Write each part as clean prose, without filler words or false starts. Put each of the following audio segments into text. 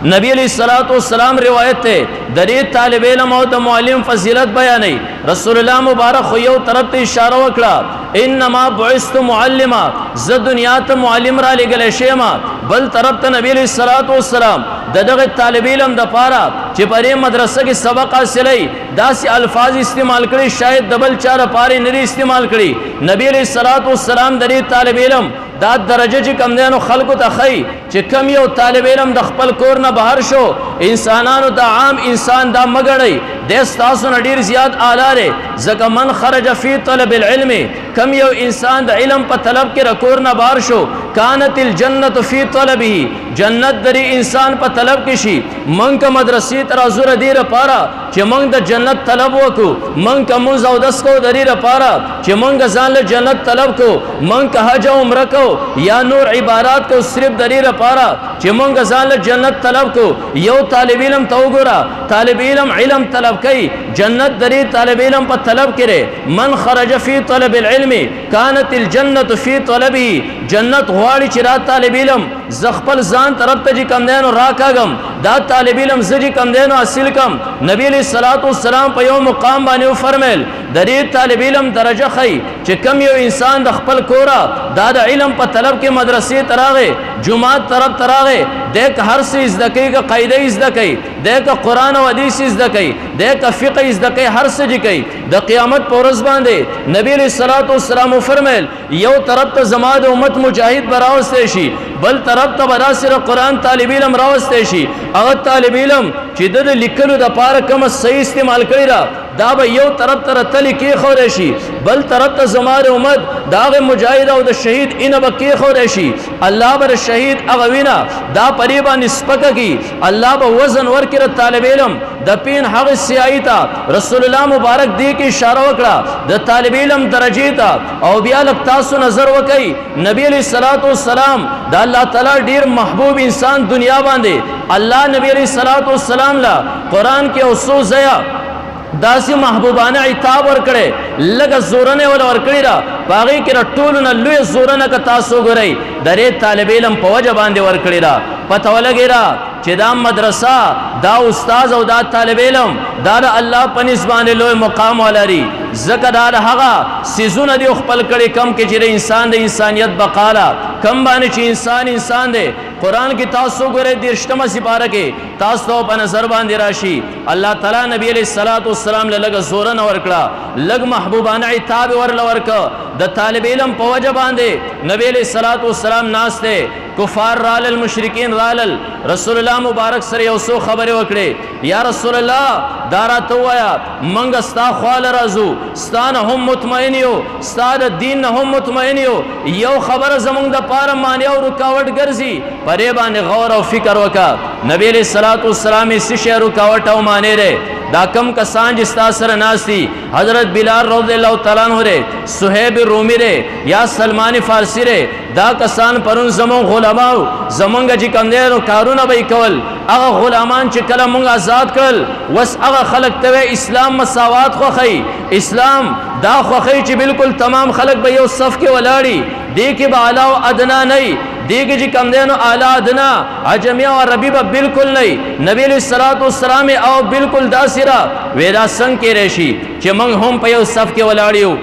نبی علیہ الصلوۃ والسلام روایت ته د دې طالب علم او د معلم فضیلت بیانې رسول الله مبارک خو یو طرف ته اشاره وکړه انما بعثت معلما ز دنیا ته معلم را لګل شیما بل طرف ته نبی علیہ الصلوۃ والسلام دغه طالب علم د پاره چې پرې مدرسه کې سبق حاصلای داسې الفاظ استعمال کړي شاید دبل چاره پاره نه استعمال کړي نبی علیہ الصلوۃ والسلام د دې طالب علم دا درجه چې کم دینو خلکو ته خی چې کم یو طالب علم د خپل کور نه بهر شو انسانانو ته عام انسان دا مګړی د تاسو نه ډیر زیات اعلی دی ځکه من خرج فی طلب العلم کم یو انسان د علم په طلب کې رکور نه بهر شو کانت الجنت فی طلبه جنت دری انسان په طلب کې شي مونږ که مدرسې تر زور دی لپاره چې مونږ د جنت طلب وکړو مونږ که مونږ او دس کو دری لپاره چې مونږ ځان له جنت طلب کو مونږ که حج او عمره کو یا نور عبادت کو صرف دری لپاره چې مونږ ځان له جنت طلب کو یو طالب علم تو ګورا طالب علم علم طلب کوي جنت دری طالب علم په طلب کړي من خرج فی طلب العلم کانت الجنت فی طلبه جنت غواړي چې را طالب علم زخپل ځان طرف ته کم دینو راکاګم دا طالب علم زجی کم دینو حاصل کم نبی علیہ الصلوۃ والسلام په یو مقام باندې فرمایل د دې طالب علم درجه خی چې کم یو انسان د خپل کورا دا د علم په طلب کې مدرسې تراغه جمعات طرف تراغه دیک هر څه زده کوي که قاعده زده کوي دیک قرآن او حدیث زده کوي دیک فقه زده کوي هر څه جی کوي د قیامت پر ورځ باندې نبی علیہ الصلوۃ والسلام فرمایل یو طرف ته زما د امت مجاهد براوسته شي بل طرف ته براسره قرآن طالب علم راوسته شي هغه طالب علم چې د لیکلو د پاره کوم صحیح استعمال کړی را دا به یو طرف ته تل کې خور شي بل طرف ته زماره امت داغه مجاهد او د شهید ان به کې خور شي الله بر شهید هغه وینا دا پریبا نسبکه کی الله به وزن ورکړه طالب علم د پین هغه سیای تا رسول الله مبارک دی کې اشاره وکړه د طالب علم درجه تا او بیا لک تاسو نظر وکي نبی علیہ الصلوۃ والسلام دا الله تعالی ډیر محبوب انسان دنیا باندې الله نبی علیہ الصلوۃ والسلام لا قران کې اوسو زیا داسې محبوبانه عتاب ورکړي لږ زورنه ول ورکړي را باغی کې ټولونه لوی زورنه ک تاسو ګورئ درې طالب علم په وجه باندې ورکړي را پته ولګی را چې دا مدرسه دا استاد او دا طالب علم دا الله په نسبانه لوی مقام ولري زکه دا هغه سيزونه دی خپل کړي کم کې چې انسان د انسانيت بقاله کم باندې چې انسان دی قرآن کی تاسو ګره درشتمه سپاره کې تاسو په نظر باندې راشي الله تعالی نبی علیہ الصلوۃ والسلام له لګ زور نه ورکړه لګ محبوبانه عتاب ورل ورک د طالب علم په وجه باندې نبی علیہ الصلوۃ والسلام ناشته کفار رال المشرکین رال رسول الله مبارک سره یو سو خبره وکړي یا رسول الله دارا تو وایا منګ استا خال رازو ستانه هم مطمئن یو ستاد دین هم مطمئن یو خبر زمونږ د پاره معنی او رکاوټ ګرځي پرې باندې غور او فکر وکا نبی علیہ الصلوۃ والسلام یې سشه رکاوټ او معنی ره دا کم کسان جستا سره ناستی حضرت بلال رضی اللہ تعالیٰ عنہ رے صہیب رومی رے یا سلمان فارسی رے دا کسان پرون زمون غلاماو زمونگا جی کمدیرو کارونه بی کول اغا غلامان چی کلا مونگ آزاد کل وس اغا خلق توی اسلام مساوات خوخی اسلام دا خوخی چی بالکل تمام خلق بی یو صف کے ولاڑی دیکی با علاو ادنا نئی دیگه جی کم دینو اعلی ادنا عجمیہ و عربی با بالکل نہیں نبی علیہ الصلوۃ والسلام او بالکل داسرا ویدا سنگ کے ریشی چی منگ هم په یو صف کې ولاړیو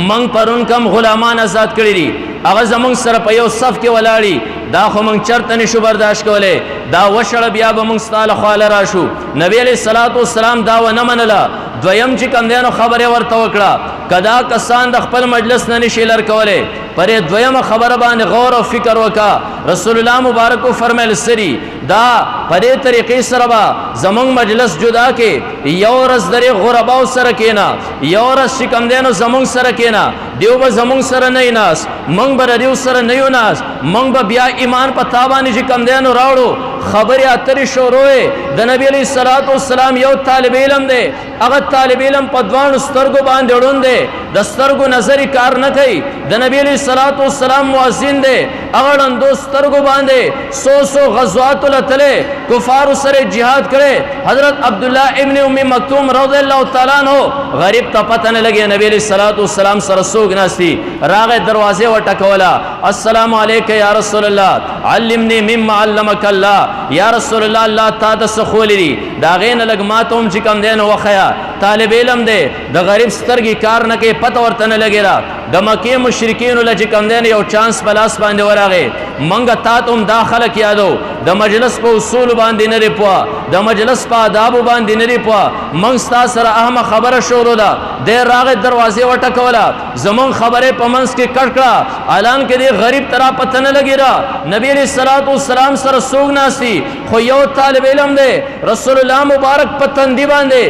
منگ پرون کم غلامان آزاد کړی دي هغه زمونږ سره په یو صف کې ولاړی دا خو موږ چرته نشو برداشت کولی دا وشړه بیا به موږ ستاله خواله راشو نبی علیہ الصلوۃ والسلام دا ونه منله دویم چې کم دینو خبره ورته وکړه کدا کسان د خپل مجلس نه نشي لر کولی پرې دویمه خبره باندې غور او فکر وکا رسول الله مبارک فرمایل سری دا پرې طریقې سره با زمونږ مجلس جدا کې یو ورځ درې غرباو سره کېنا یو ورځ چې کم دینو زمونږ سره کېنا دیو به زمونږ سره نه ناس مونږ به دیو سره نه یو ناس مونږ به بیا ایمان په تابانه چې کم دینو راوړو خبرې اترې شروع د نبی علیہ الصلوۃ والسلام یو طالب علم دی هغه طالب علم په دوانو سترګو باندې وړوند دی د سترګو نظر کار نه کوي د نبی علیہ الصلوۃ والسلام مؤذن دی هغه ړندو سترګو باندې سو غزوات لتله کفار سره jihad کړي حضرت عبد الله ابن ام مکتوم رضی الله تعالی عنہ غریب ته پته نه لګي نبی علیہ الصلوۃ والسلام سره سو سوق ناستی راغه دروازه وټکولا السلام علیک یا رسول الله علمني مما علمك الله یا رسول الله الله تا د سخولری دا غین لګ ماتوم چې کم دین وخیا طالب علم دی د غریب سترګي کار نه کې پته ورته نه لګیرا د مکه مشرکین له چې کم دین یو چانس پلاس باندې ورغه منګه تا ته داخله کیادو د مجلس په اصول باندې نه پوا د مجلس په آداب باندې نه پوا منګ ستا سره اهم خبره شروع ده د راغه دروازه وټکولا زمون خبره په منس کې کړکړه اعلان کې دی غریب ترا پته نه لګیرا نبی علیہ الصلوۃ والسلام سره سوګ ناسي خو یو طالب علم دی رسول الله مبارک پتن دی باندې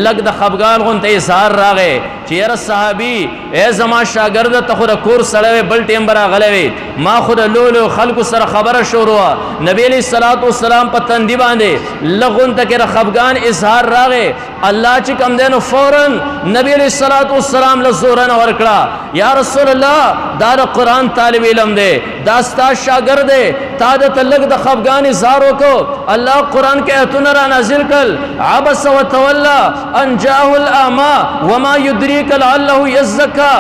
لګ د خفغان غونته اظهار راغې چې یاره صحابي ای زما شاګرد ته خو د کور سړی بل ټیم برا غلوي ما خو د لولو خلکو سره خبره شروع نبی علیہ الصلوۃ والسلام پتن دی باندې لغونته کې خفغان اظهار راغې الله چې کم دینو فورن نبی علیہ الصلوۃ والسلام له زورن ورکړه یا رسول الله دا د قران طالب علم دی دا ستا شاګرد دی تا د تلګ د خفغان اظهار وکړو الله قران کې ایتونه را نازل کړ عبس وتولى ان جاءه الاعمى وما يدريك لعله يزكى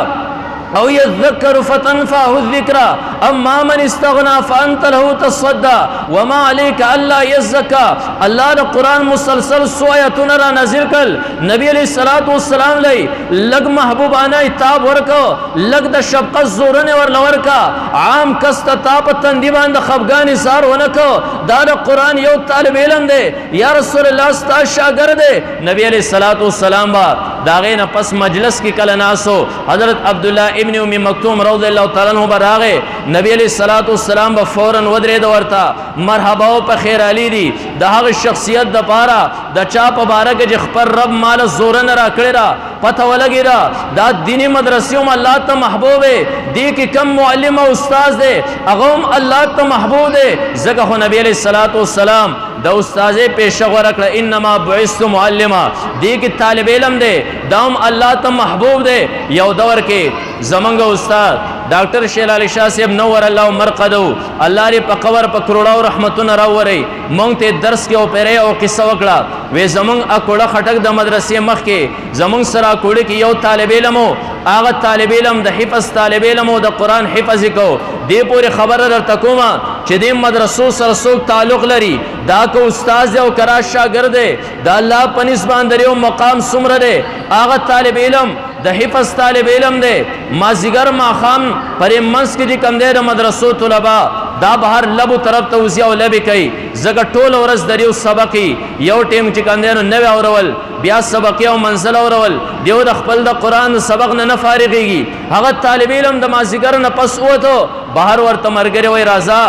او يذكر فتنفعه الذكرى اما من استغنى فانت له تصدى وما عليك الا يزكى الله د قران مسلسل سوایتونه را نازل کړ نبی علیہ الصلوۃ والسلام لئی لګ محبوبانه کتاب ورکو لګ د شفقت زورنه ور لورکا عام کست تاپ تندی باندې خفغان سار ونکو دا د قران یو طالب علم دی یا رسول الله ستا شاګرد دی نبی علیہ الصلوۃ والسلام با داغه نه پس مجلس کې کله ناسو حضرت عبد الله ابن ام مکتوم رضی الله تعالی عنہ براغه نبی علیہ الصلوۃ والسلام به فورن ودرې د ورتا مرحبا او په خیر علی دی د هغه شخصیت د پاره د چا په باره کې خبر رب مال زورن را کړی را پته ولګی را دا دینی مدرسې الله ته محبوب دی کې کم معلم او استاد دی هغه الله ته محبوب دی زګه نبی علیہ الصلوۃ والسلام د استاد پیشه ورکړه انما بعثت معلما دی کې طالب علم دی دام الله ته محبوب دی یو دور کې زمنګ استاد ډاکټر شیل علی شاه صاحب نور الله مرقدو الله لري په قبر په کروڑاو رحمتونه راوري مونږ ته درس کې او پیره او قصه وکړه وې زمنګ اکوړه خټک د مدرسې مخ کې زمنګ سره کوړي کې یو طالب علم هغه طالب علم د حفظ طالب علم او د قران حفظ کو دی پوری خبره درته کومه چې د مدرسو سره څوک تعلق لري دا کو استاد او کرا شاګرد دی د الله پنځ باندې یو مقام سمره دی هغه طالب علم د حفظ طالب علم دی مازیګر ماخام پرې منس کې کم دی د مدرسو طلبا دا بهر لبو طرف ته وزیا او لبي کوي زګه ټول ورځ دریو سبقي یو ټیم چې کم دی نو اورول بیا سبق او منزل اورول دیو د خپل د قران سبق نه فارغيږي هغه طالب علم د مازیګر نه پس وته بهر ورته مرګره وای راځه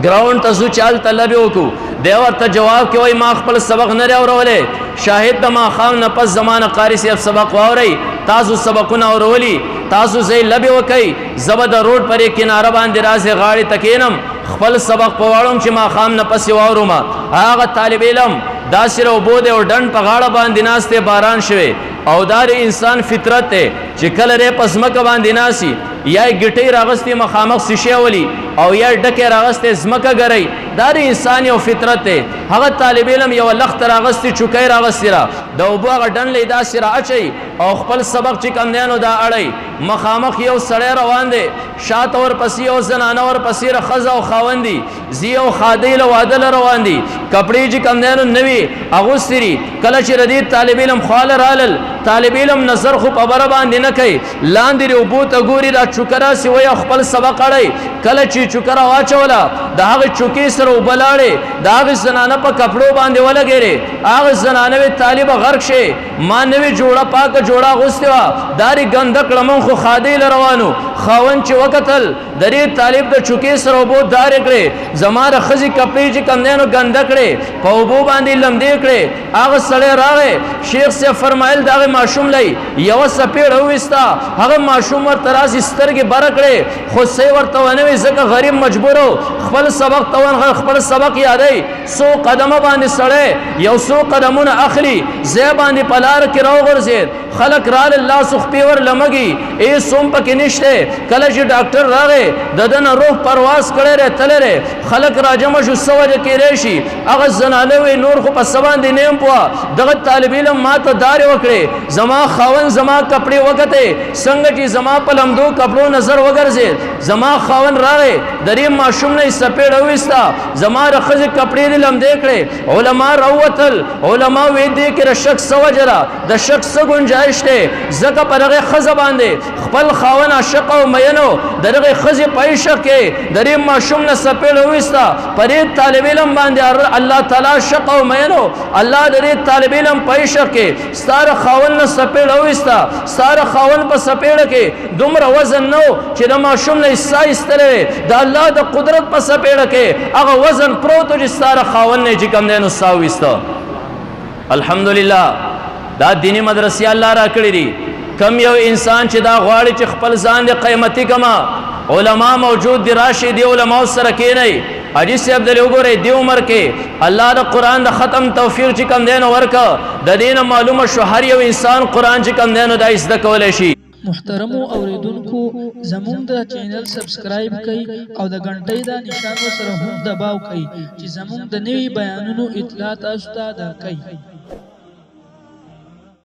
ګراوند ته سو چال طلب وکړو دیو ورته جواب کې وای ما خپل سبق نه اورولې شاهد د ما خام نه پس زمانه قاری سی سبق واوري تاسو سبقونه اورولي تاسو زې لبي وکي زبد روډ پرې کناره باندې راځي غاړي تکینم خپل سبق پواړم چې ما خام نه پس واورم هغه طالب علم دا سره وبود او ډن په غاړه باندې ناشته باران شوه او دار انسان فطرت ته چې کله ر پسمک باندې ناسي یا ګټي راغستي مخامخ شیشه ولي او یا ډکه راغسته زمکه غري دار انسان او فطرت ته هغه طالب علم یو لخت راغستي چوکای راغستی را د وبغه ډن لیدا سره اچي او خپل سبق چې کم دینو دا اړي مخامخ یو سړی روان دي شات اور پسی او زنانه اور پسی رخص او خاوندي زی او خادیل وادل روان دي کپڑے چې کم دینو نوي اغوستري کله چې ردی طالب علم خال رالل طالب علم نظر خو په بر باندې نه کوي لاندې ربو ته ګوري را چوکرا سی وای خپل سبق اړي کله چې چوکرا واچولا دا هغه چوکي سره وبلاړي دا هغه زنانه په کپړو باندې ولګېره هغه زنانه طالب غرق شي مانوي جوړه پاک جوړه غوستوا داري غندک لمن خو خادي روانو خاون چې وکتل درې طالب د چوکي سره وبو دار کړي زماره خزي کپړې چې کندنو غندکړي په وبو باندې لمدې کړي هغه سړی راغی شیخ سے فرمایل دا ماشوم لای یو سپېړ وستا هغه ماشوم ور تراس سترګې برکړي خو سي ورته ونوي زکه غریب مجبورو خپل سبق توان خپل سبق یادای سو قدمه باندې سړی یو سو قدمونه اخلي زی باندې پلار کې راو ورزید خلق رال الله سخ پیور لمگی ای سوم پکې نشته کله چې ډاکټر راغی ددن روح پرواز کړي ره تل ره خلق راجم شو سوجه کې ریشي هغه زنانه وی نور خو په سبان دي نیم پوا دغه طالب علم ماته دار وکړي زما خاون زما کپڑے وکته څنګه چې زما په لمدو کپړو نظر وګرځي زما خاون راغی درې ماشوم نه سپېړ وستا زما رخص کپڑے دې لمدې کړي علما راوتل علما وې دې کې شک سوجرا د شک سګونجایش ته زکه پرغه خزه باندې خپل خاون عاشق او مینو دغه خزه پایشه کې درې ماشوم نه سپېړ وستا پرې طالب علم باندې الله تعالی شق او مینو الله دې طالب علم پایشه کې ستاره خاون نه سپېړ وستا ستاره خاون په سپېړ کې دومره وزن نو چې د ماشوم نه سایستره د الله د قدرت په سپېړ کې هغه وزن پروت چې ستاره خاون نه چې کم دینو ساويستا الحمدلله دا دینی مدرسې الله را کړی دي کم یو انسان چې دا غواړي چې خپل ځان د قیمتي کما علما موجود دي راشي دی علما سره کې نه حاجی صاحب دې وګوره دی عمر کې الله د قران د ختم توفیق چې کم دین ورکا د دین معلومه شو هر یو انسان قران چې کم دین د ایست کولای شي محترم اوریدونکو زموږ د چینل سبسکرایب کړئ او د غنټۍ د نشان سره هم دباو کړئ چې زموږ د نوي بیانونو اطلاع تاسو ته درکړي